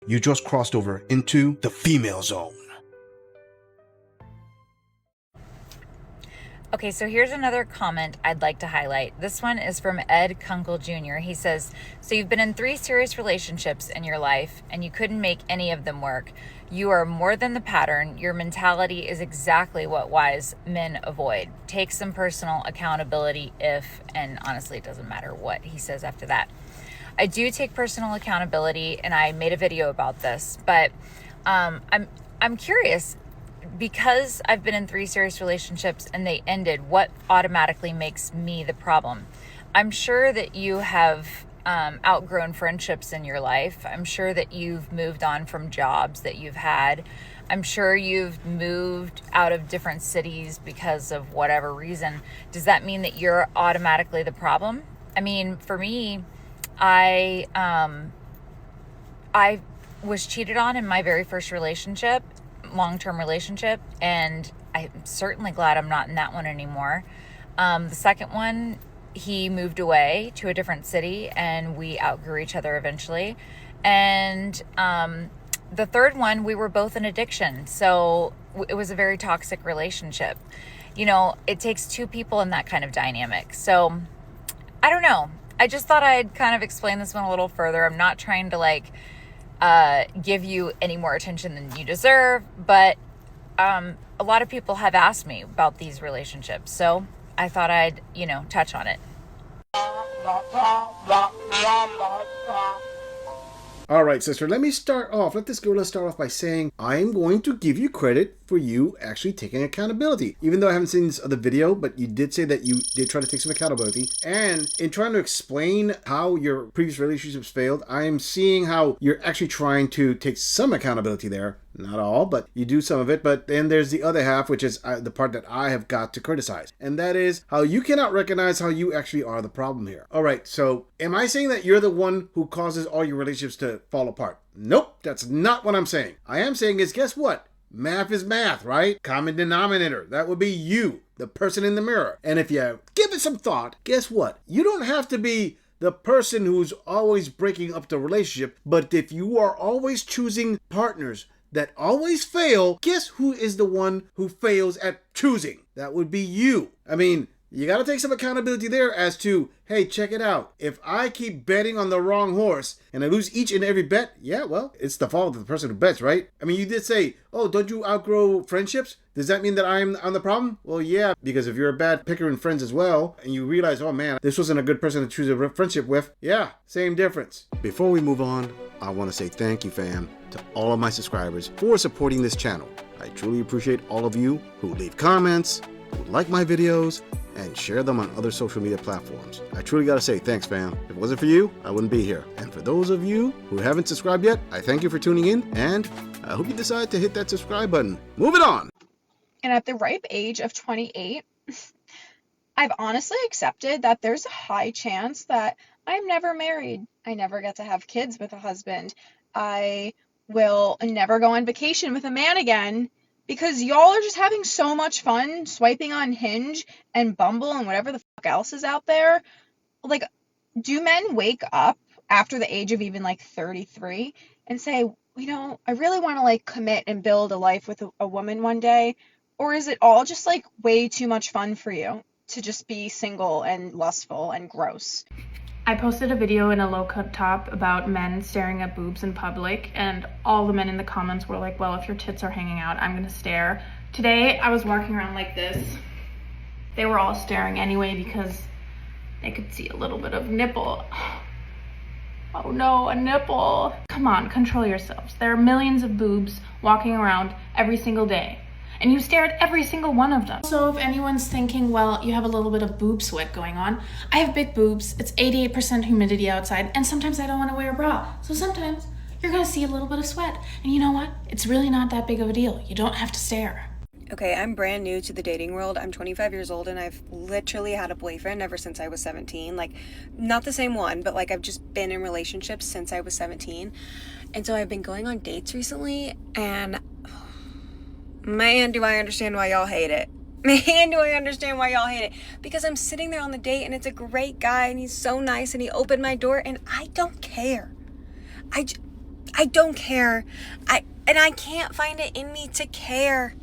You just crossed over into the female zone. Okay, so here's another comment I'd like to highlight. This one is from Ed Kunkel Jr. He says, so you've been in 3 serious relationships in your life and you couldn't make any of them work. You are more than the pattern. Your mentality is exactly what wise men avoid. Take some personal accountability if, and honestly, it doesn't matter what he says after that. I do take personal accountability, and I made a video about this, but I'm curious, because I've been in 3 serious relationships and they ended, what automatically makes me the problem? I'm sure that you have outgrown friendships in your life. I'm sure that you've moved on from jobs that you've had. I'm sure you've moved out of different cities because of whatever reason. Does that mean that you're automatically the problem? I mean, for me, I was cheated on in my very first relationship, long-term relationship, and I'm certainly glad I'm not in that one anymore. The second one, he moved away to a different city and we outgrew each other eventually. And the third one, we were both in addiction. So it was a very toxic relationship. You know, it takes 2 people in that kind of dynamic. So I don't know. I just thought I'd kind of explain this one a little further. I'm not trying to give you any more attention than you deserve, but a lot of people have asked me about these relationships, so I thought I'd, touch on it. All right, sister, let this girl start off by saying I'm going to give you credit for you actually taking accountability. Even though I haven't seen this other video, but you did say that you did try to take some accountability. And in trying to explain how your previous relationships failed, I am seeing how you're actually trying to take some accountability there. Not all, but you do some of it. But then there's the other half, which is the part that I have got to criticize. And that is how you cannot recognize how you actually are the problem here. All right, so am I saying that you're the one who causes all your relationships to fall apart? Nope, that's not what I'm saying. I am saying is, guess what? Math is math, right? Common denominator. That would be you, the person in the mirror. And if you give it some thought, guess what? You don't have to be the person who's always breaking up the relationship, but if you are always choosing partners that always fail, guess who is the one who fails at choosing? That would be you. I mean, you got to take some accountability there as to, hey, check it out. If I keep betting on the wrong horse and I lose each and every bet, yeah, well, it's the fault of the person who bets, right? I mean, you did say, oh, don't you outgrow friendships? Does that mean that I'm the problem? Well, yeah, because if you're a bad picker in friends as well, and you realize, oh man, this wasn't a good person to choose a friendship with, yeah, same difference. Before we move on, I want to say thank you, fam, to all of my subscribers for supporting this channel. I truly appreciate all of you who leave comments, who like my videos, and share them on other social media platforms. I truly gotta say thanks, fam. If it wasn't for you, I wouldn't be here. And for those of you who haven't subscribed yet, I thank you for tuning in, and I hope you decide to hit that subscribe button. Moving on. And at the ripe age of 28, I've honestly accepted that there's a high chance that I'm never married. I never get to have kids with a husband. I will never go on vacation with a man again, because y'all are just having so much fun swiping on Hinge and Bumble and whatever the fuck else is out there. Like, do men wake up after the age of even 33 and say, I really want to commit and build a life with a woman one day? Or is it all just way too much fun for you to just be single and lustful and gross? I posted a video in a low-cut top about men staring at boobs in public, and all the men in the comments were like, well, if your tits are hanging out, I'm gonna stare. Today, I was walking around like this. They were all staring anyway because they could see a little bit of nipple. Oh no, a nipple. Come on, control yourselves. There are millions of boobs walking around every single day, and you stare at every single one of them. So if anyone's thinking, well, you have a little bit of boob sweat going on, I have big boobs, it's 88% humidity outside, and sometimes I don't want to wear a bra. So sometimes you're gonna see a little bit of sweat. And you know what? It's really not that big of a deal. You don't have to stare. Okay, I'm brand new to the dating world. I'm 25 years old and I've literally had a boyfriend ever since I was 17. Not the same one, but I've just been in relationships since I was 17. And so I've been going on dates recently, and man, do I understand why y'all hate it. Man, do I understand why y'all hate it. Because I'm sitting there on the date and it's a great guy and he's so nice and he opened my door and I don't care. I don't care. I can't find it in me to care.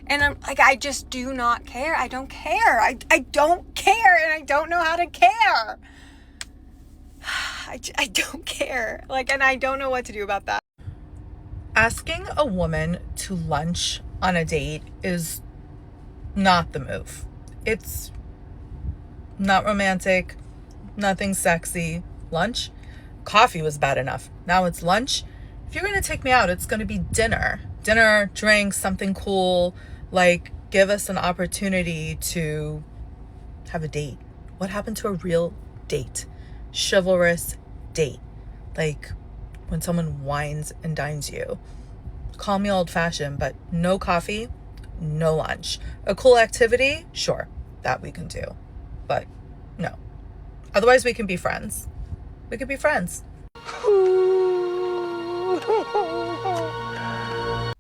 And I'm like, I just do not care. I don't care. I don't care, and I don't know how to care. I don't care. Like, and I don't know what to do about that. Asking a woman to lunch on a date is not the move. It's not romantic, nothing sexy. Lunch? Coffee was bad enough. Now it's lunch. If you're going to take me out, it's going to be dinner. Dinner, drinks, something cool. Like, give us an opportunity to have a date. What happened to a real date? Chivalrous date. Like, when someone wines and dines you. Call me old-fashioned, but no coffee, no lunch. A cool activity? Sure, that we can do. But no. Otherwise, we can be friends. We could be friends.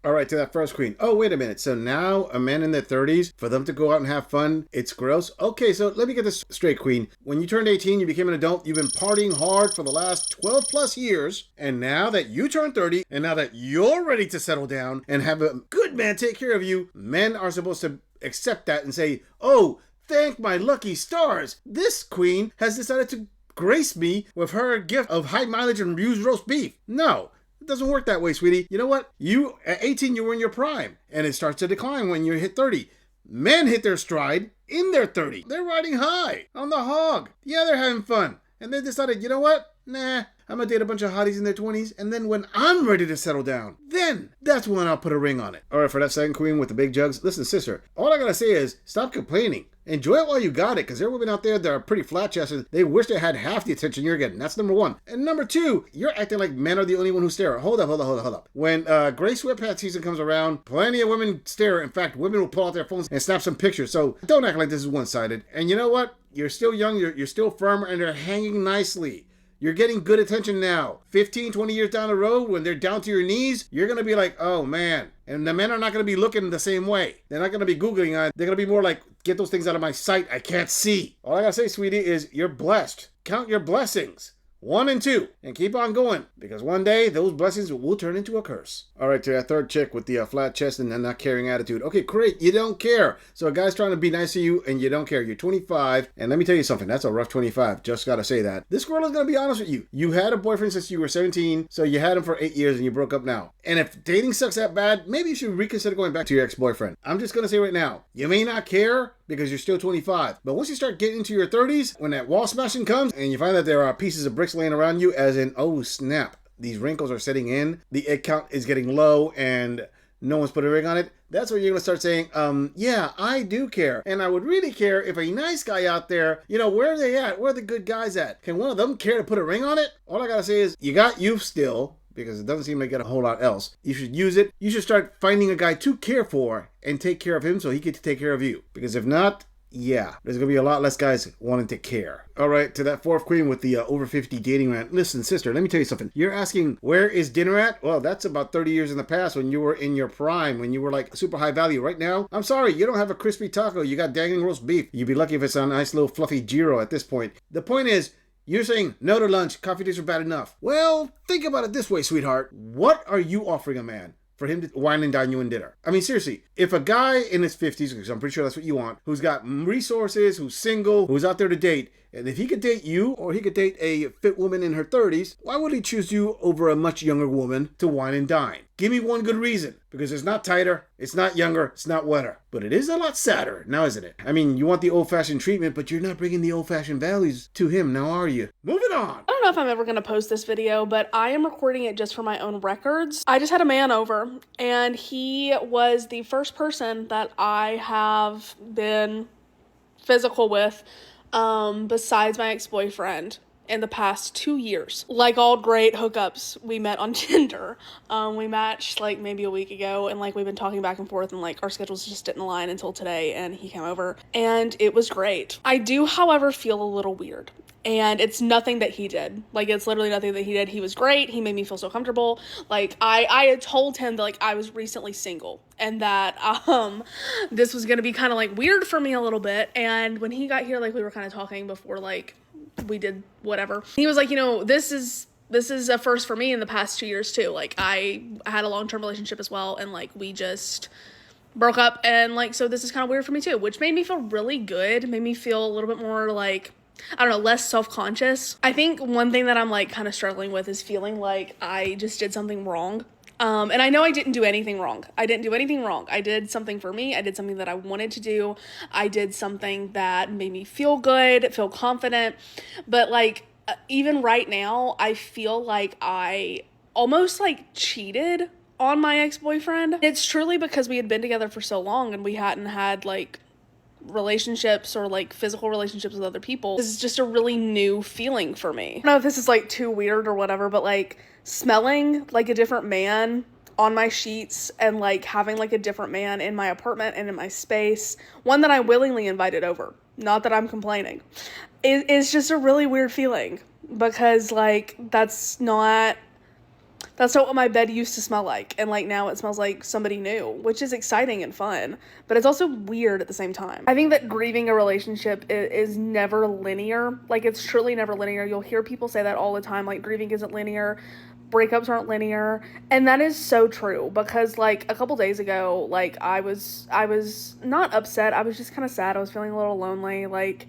All right, to that first queen. Oh, wait a minute. So now a man in their 30s, for them to go out and have fun, it's gross? Okay, so let me get this straight, queen. When you turned 18, you became an adult. You've been partying hard for the last 12 plus years. And now that you turned 30, and now that you're ready to settle down and have a good man take care of you, men are supposed to accept that and say, oh, thank my lucky stars. This queen has decided to grace me with her gift of high mileage and used roast beef. No. It doesn't work that way, sweetie. You know what? You, at 18, you were in your prime, and it starts to decline when you hit 30. Men hit their stride in their 30. They're riding high on the hog. Yeah, they're having fun. And they decided, you know what? Nah, I'm gonna date a bunch of hotties in their 20s, and then when I'm ready to settle down, then that's when I'll put a ring on it. All right, for that second queen with the big jugs, listen, sister, all I gotta say is stop complaining. Enjoy it while you got it, because there are women out there that are pretty flat-chested. They wish they had half the attention you're getting. That's number one. And number two, you're acting like men are the only one who stare. Hold up. When gray sweatpants season comes around, plenty of women stare. In fact, women will pull out their phones and snap some pictures. So don't act like this is one-sided. And you know what? You're still young, you're still firm, and they're hanging nicely. You're getting good attention now. 15, 20 years down the road, when they're down to your knees, you're going to be like, oh, man. And the men are not going to be looking the same way. They're not going to be Googling. They're going to be more like, get those things out of my sight. I can't see. All I got to say, sweetie, is you're blessed. Count your blessings. 1 and 2. And keep on going. Because one day, those blessings will turn into a curse. All right, to that third chick with the flat chest and the not caring attitude. Okay, great. You don't care. So a guy's trying to be nice to you and you don't care. You're 25. And let me tell you something. That's a rough 25. Just got to say that. This girl is going to be honest with you. You had a boyfriend since you were 17. So you had him for 8 years and you broke up now. And if dating sucks that bad, maybe you should reconsider going back to your ex-boyfriend. I'm just going to say right now. You may not care because you're still 25. But once you start getting into your 30s, when that wall smashing comes and you find that there are pieces of bricks laying around you, as in, oh snap, these wrinkles are setting in, the egg count is getting low, and no one's put a ring on it, that's where you're going to start saying, yeah, I do care. And I would really care if a nice guy out there, where are they at? Where are the good guys at? Can one of them care to put a ring on it? All I got to say is, you got youth still, because it doesn't seem like you get a whole lot else. You should use it. You should start finding a guy to care for and take care of him so he gets to take care of you. Because if not, yeah, there's going to be a lot less guys wanting to care. All right, to that fourth queen with the over 50 dating rant. Listen, sister, let me tell you something. You're asking, where is dinner at? Well, that's about 30 years in the past when you were in your prime, when you were like super high value. Right now, I'm sorry, you don't have a crispy taco. You got dangling roast beef. You'd be lucky if it's a nice little fluffy gyro at this point. The point is, you're saying no to lunch, coffee dates are bad enough. Well, think about it this way, sweetheart. What are you offering a man for him to wine and dine you in dinner? I mean, seriously, if a guy in his 50s, because I'm pretty sure that's what you want, who's got resources, who's single, who's out there to date, and if he could date you or he could date a fit woman in her 30s, why would he choose you over a much younger woman to wine and dine? Give me one good reason. Because it's not tighter, it's not younger, it's not wetter. But it is a lot sadder, now isn't it? I mean, you want the old-fashioned treatment, but you're not bringing the old-fashioned values to him, now are you? Moving on! I don't know if I'm ever going to post this video, but I am recording it just for my own records. I just had a man over, and he was the first person that I have been physical with, besides my ex-boyfriend, in the past 2 years. Like all great hookups, we met on Tinder. We matched like maybe a week ago, and like we've been talking back and forth, and like our schedules just didn't align until today, and he came over and it was great. I do, however, feel a little weird. And it's nothing that he did. Like, it's literally nothing that he did. He was great. He made me feel so comfortable. Like, I had told him that, like, I was recently single. And that, this was gonna be kind of, like, weird for me a little bit. And when he got here, like, we were kind of talking before, like, we did whatever. He was like, this is This is a first for me in the past 2 years too. Like I had a long-term relationship as well, and like we just broke up, and like so this is kind of weird for me too, which made me feel really good, made me feel a little bit more like, I don't know, less self-conscious. I think one thing that I'm like kind of struggling with is feeling like I just did something wrong. And I know I didn't do anything wrong. I didn't do anything wrong. I did something for me. I did something that I wanted to do. I did something that made me feel good, feel confident. But like, even right now, I feel like I almost like cheated on my ex-boyfriend. It's truly because we had been together for so long and we hadn't had like relationships or like physical relationships with other people. This is just a really new feeling for me. I don't know if this is like too weird or whatever, but like smelling like a different man on my sheets and like having like a different man in my apartment and in my space, one that I willingly invited over, not that I'm complaining, it's just a really weird feeling because like that's not what my bed used to smell like, and like now it smells like somebody new, which is exciting and fun, but it's also weird at the same time. I think that grieving a relationship is never linear. Like, it's truly never linear. You'll hear people say that all the time, like grieving isn't linear, breakups aren't linear, and that is so true because like a couple days ago, like I was not upset, I was just kind of sad. I was feeling a little lonely, like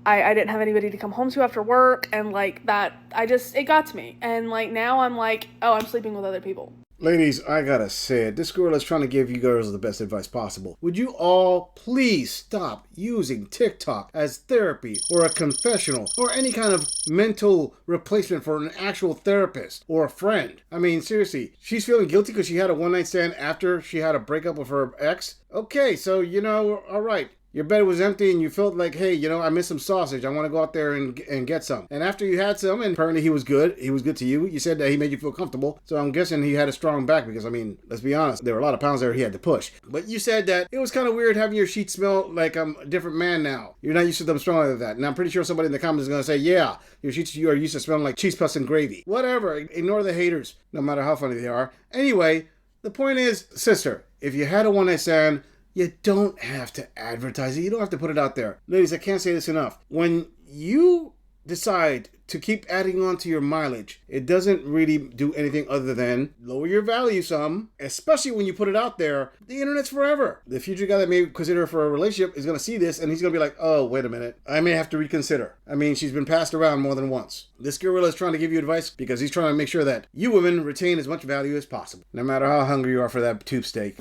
I didn't have anybody to come home to after work, and like that, it got to me. And like now I'm like, oh, I'm sleeping with other people. Ladies, I gotta say it, this girl is trying to give you girls the best advice possible. Would you all please stop using TikTok as therapy or a confessional or any kind of mental replacement for an actual therapist or a friend? I mean, seriously, she's feeling guilty because she had a one-night stand after she had a breakup with her ex? Okay, so, you know, all right. Your bed was empty and you felt like, hey, you know, I miss some sausage. I want to go out there and get some. And after you had some, and apparently he was good to you. You said that he made you feel comfortable. So I'm guessing he had a strong back because, I mean, let's be honest, there were a lot of pounds there he had to push. But you said that it was kind of weird having your sheets smell like I'm a different man now. You're not used to them smelling like that. And I'm pretty sure somebody in the comments is going to say, yeah, your sheets you are used to smelling like cheese puffs and gravy. Whatever. Ignore the haters, no matter how funny they are. Anyway, the point is, sister, if you had a one-night stand, you don't have to advertise it. You don't have to put it out there. Ladies, I can't say this enough. When you decide to keep adding on to your mileage, it doesn't really do anything other than lower your value some, especially when you put it out there. The internet's forever. The future guy that may consider for a relationship is going to see this and he's going to be like, oh, wait a minute. I may have to reconsider. I mean, she's been passed around more than once. This gorilla is trying to give you advice because he's trying to make sure that you women retain as much value as possible, no matter how hungry you are for that tube steak.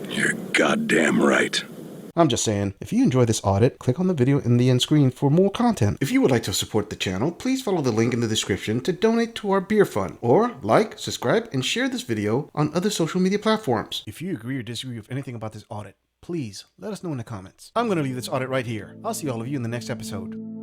You're goddamn right. I'm just saying, if you enjoy this audit, click on the video in the end screen for more content. If you would like to support the channel, please follow the link in the description to donate to our beer fund, or like, subscribe, and share this video on other social media platforms. If you agree or disagree with anything about this audit, please let us know in the comments. I'm going to leave this audit right here. I'll see all of you in the next episode.